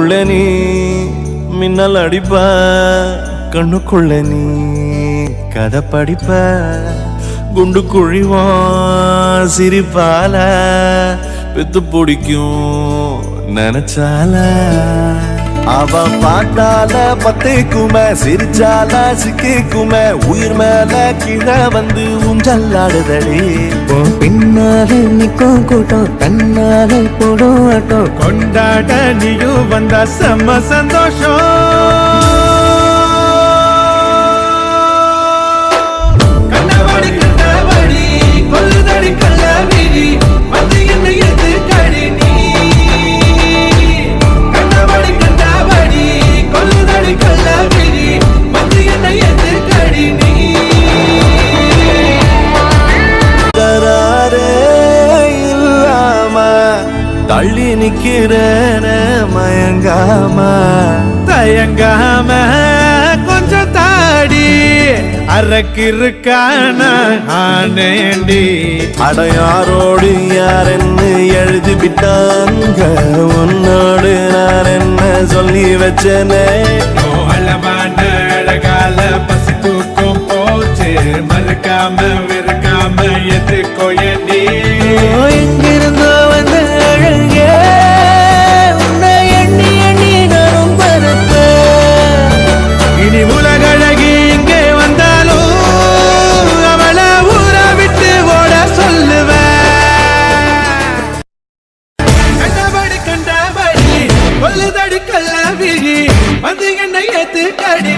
கண்ணுக்குள்ள நீ மின்னல் அடிப்ப, கண்ணுக்குள்ள நீ கதை படிப்ப, குண்டு குழிவான் சிரிப்பால பெத்து பிடிக்கும் நினைச்சால. அவ பாட்டால பத்திக்குமே, சிரிச்சால சிக்கிக்குமே, உயிர் மேல கீழே வந்து ஊஞ்சல்லாடுதடி. பின்னால நிக்கும் கூட்டம் தன்னால போடும் ஆட்டம், கொண்டாட நீயும் வந்தா செம்ம சந்தோஷம். கண்டபடி கண்டபடி கொல்லுதடி கள்ளவிழி வந்து என்ன எது கடி நீ. கண்டபடி கண்டபடி கொல்லுதடி கள்ளவிழி வந்து என்ன எது கடி நீ. தள்ளி நிக்கிறேன மயங்காம தயங்காம கொஞ்சம் தாடி அரக்கிருக்கான ஆனேண்டி. அடையாரோடு யாரென்னு எழுதி விட்டாங்க, உன்னோடு நான் என்ன சொல்லி வச்சனே. அளவான அழகால பசி தூக்கம் போச்சு, மறுக்காம விருக்காம எதுக்கோ ஏண்டி. எங்கிருந்தோ வந்த அழகே உன்னை எண்ணி எண்ணி நானும் பரப்பேன். இனி உலகழகி இங்கே வந்தாலும் அவளை ஊற விட்டு ஓட சொல்லுவேன். கண்டபடி கண்டபடி கொல்லுதடி கள்ளவிழி வந்து என்னை ஏத்து கடி.